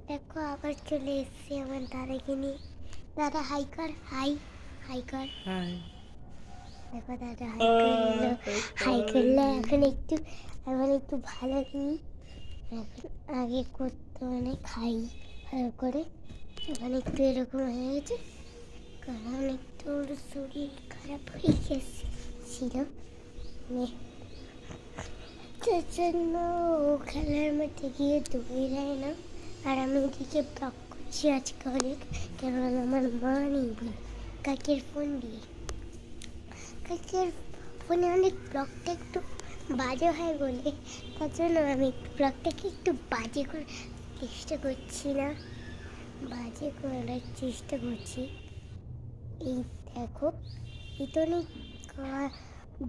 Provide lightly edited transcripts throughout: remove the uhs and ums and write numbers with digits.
দেখো আবার চলে এসেছি আমার দাদাকে নিয়ে। দাদা হাই কর, হাই হাই কর। হাই। দেখো দাদা হাই করলো, হাই করলে এখন একটু ভালো নেই। এখন আগে করতো মানে খাই ভালো করে, এখন একটু এরকম হয়ে গেছে কারণ একটু ওর শরীর খারাপ হয়ে গেছিল, তার জন্য ও খেলার মাঠে গিয়ে দৌড়ে যায় না। আর আমি এদিকে ব্লগ করছি আজকে অনেক, কারণ আমার মা নেই বলে। কাকের ফোন দিয়ে, কাকের ফোনে অনেক ব্লগটা একটু বাজে হয় বলে, তার জন্য আমি ব্লগটাকে একটু বাজে করার চেষ্টা করছি না, বাজে করার চেষ্টা করছি। এই দেখো, এই তো অনেক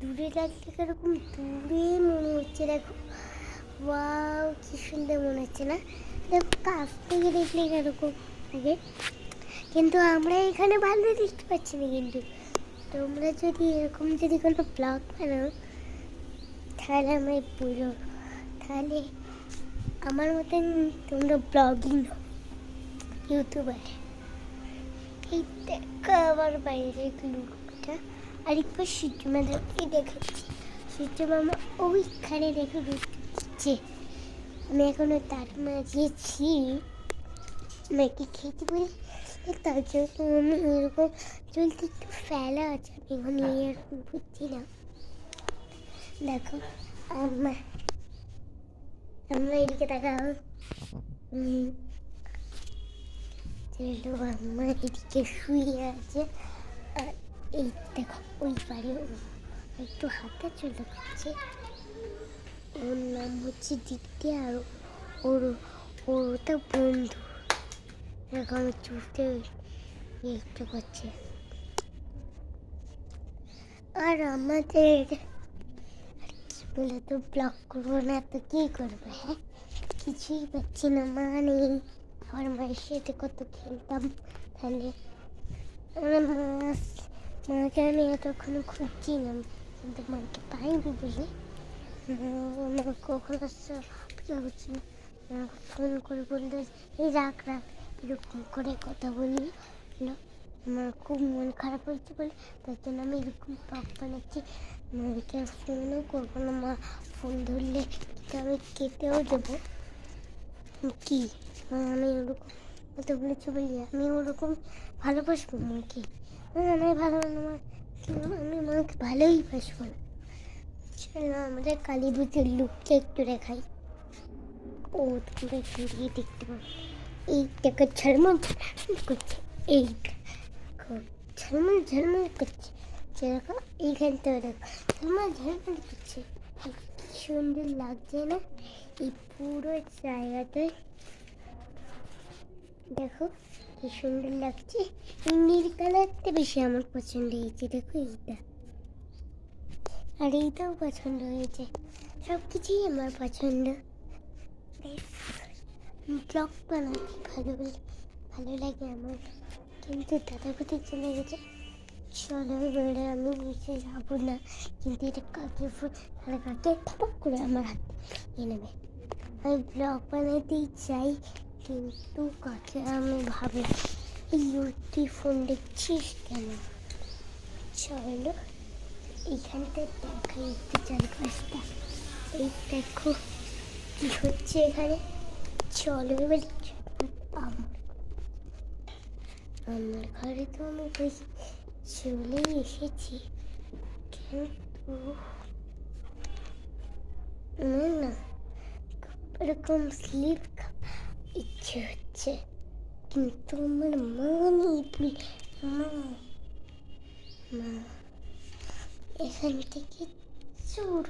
দূরে লাগলে এরকম দূরে মনে হচ্ছে। দেখো ওয়াও, কি সুন্দর মনে হচ্ছে না? দেখো কাছ থেকে দেখলে এরকম লাগে, কিন্তু আমরা এখানে ভালো দেখতে পাচ্ছি না। কিন্তু তোমরা যদি এরকম যদি কোনো ব্লগ বানাও তাহলে আমি পুরো, তাহলে আমার মতন তোমরা ব্লগিং ইউটিউবার। এই দেখো আমার বাইরে লুকটা, আর একবার সূর্য মামাকে দেখাচ্ছি। সূর্য মামা ওইখানে দেখো দিচ্ছে, আমি এখনো তার মাঝিয়েছি আমাকে খেতে বলি, তার জন্য আমি এরকম চলতে একটু ফেলা আছে, আমি এখন এরকম বুঝছি না। দেখো আমার এদিকে তাকাও, আমার এদিকে শুয়ে আছে। আর এই দেখো ওই বাড়ি একটু হাতে চলে যাচ্ছে, ওর নাম হচ্ছে দিদি, আর ওটা বন্ধু। এখন চুলতে একটু করছে। আর আমাদের বলে তো ব্লগ করবো না তো কি করবো? হ্যাঁ, কিছুই পাচ্ছি না, মা নেই। আমার মায়ের সাথে কত খেলতাম, তাহলে মাকে আমি এতক্ষণ খুঁজছিলাম, কিন্তু মাকে পাইনি বলে আমার কখন আসছে অপেক্ষা করছি না। ফোন করে বললে এই রাখ রাখ, এরকম করে কথা বললি, আমার খুব মন খারাপ হয়েছে বলে, তার জন্য আমি এরকম ব্লগ বানাচ্ছি। মাকে ফোনও করবো না, মা ফোন ধরলে আমি কেটেও দেবো। কি আমি ওরকম কথা বলেছি বলি আমি ওরকম ভালোবাসবো মাকে? আমি ভালো আমি মাকে ভালোই বাসবো না। চলো আমাদের কালী পুজোর লুকটা একটু দেখাই। ও তোমরা ঘুরিয়ে দেখতে পাবো। এই দেখো ঝলমল করছে, এই ঝলমল ঝলমল করছে। দেখো এইখানটা দেখো ঝলমল ঝলমল করছে, কি সুন্দর লাগছে না এই পুরো জায়গাটায়? দেখো কি সুন্দর লাগছে। এই নীল কালারটা বেশি আমার পছন্দ হয়েছে। দেখো এইটা, আর এইটাও পছন্দ হয়েছে, সব কিছুই আমার পছন্দ। ব্লগ বানাতে ভালো লাগে আমার, কিন্তু দাদা কোথায় চলে গেছে? চলো এবারে আমি নিচে যাবো না, কিন্তু এটা কাকে তাহলে কাকে ঠপক করে আমার হাতে নিয়ে নেবে। আমি ব্লগ বানাতেই চাই, কিন্তু কাকে আমি ভাবি তুই ফোন দেখছিস কেন? চলো এইখানটায় দেখা একটু চারপাশটা, এই দেখো কি হচ্ছে এখানে। চলো এবার আমার ঘরে তো আমি চলে এসেছি, কিন্তু না এরকম স্লিপ ইচ্ছে হচ্ছে, কিন্তু আমার মা নেই। মা এখান থেকে চোর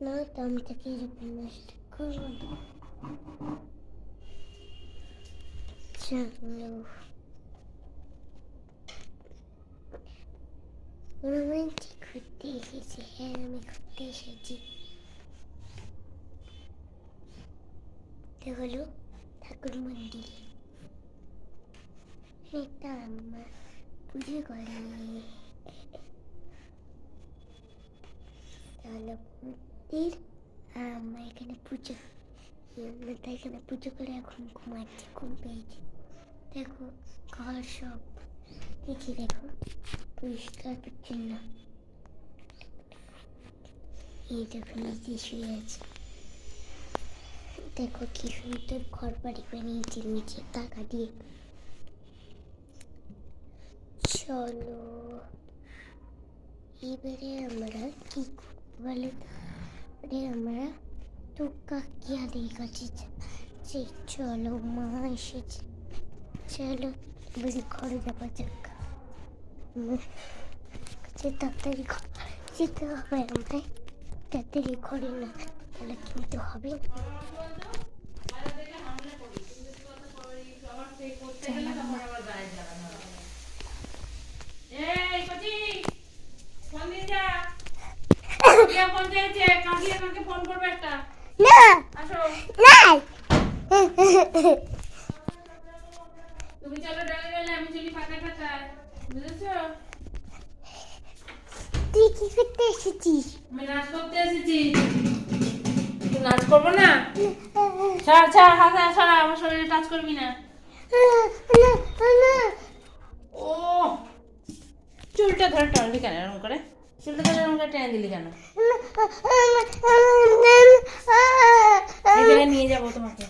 না, দামটাকে এরকম নষ্ট করবো না। চলো আমি ঘুরতে এসেছি, হ্যাঁ আমি ঘুরতে এসেছি। এটা হলো ঠাকুর মন্দির, এটা আমার পুজো করে। মন্দির আমরা এখানে পুজো তাই এখানে পুজো করে এখন ঘুমাচ্ছি, ঘুম পেয়েছি। দেখো ঘর সব দেখি, দেখো পরিষ্কার পরিচ্ছন্ন। এই দেখো নিচে শুয়ে আছে, দেখো কি সুন্দর ঘর বাড়ি বানিয়েছে নিচে টাকা দিয়ে। চলো এবারে আমরা কি বলে আমরা তো কাকিয়াদের কাছে যাচ্ছি। চলো মা এসেছে, চলো এবারে ঘরে যাওয়া যাক। তাড়াতাড়ি যেতে হবে আমায়, তাড়াতাড়ি ঘরে না তাহলে কিনতে হবে। তুমি চলো ডালে ডালে, আমি চলি ফাঁকা ফাঁকায়, বুঝেছো? তুই কি করতে এসেছিস? আমি নাচ করতে এসেছি। তুই নাচ করবো না? ছাড় ছাড়, হাতে ছাড়া, আমার শরীরে টাচ করবি না। ও চুলটা ধরে টানলি কেন এরকম করে? চুলটা ধরে এরকম করে টেনে দিলি কেন? এই জায়গায় নিয়ে যাবো তোমাকে।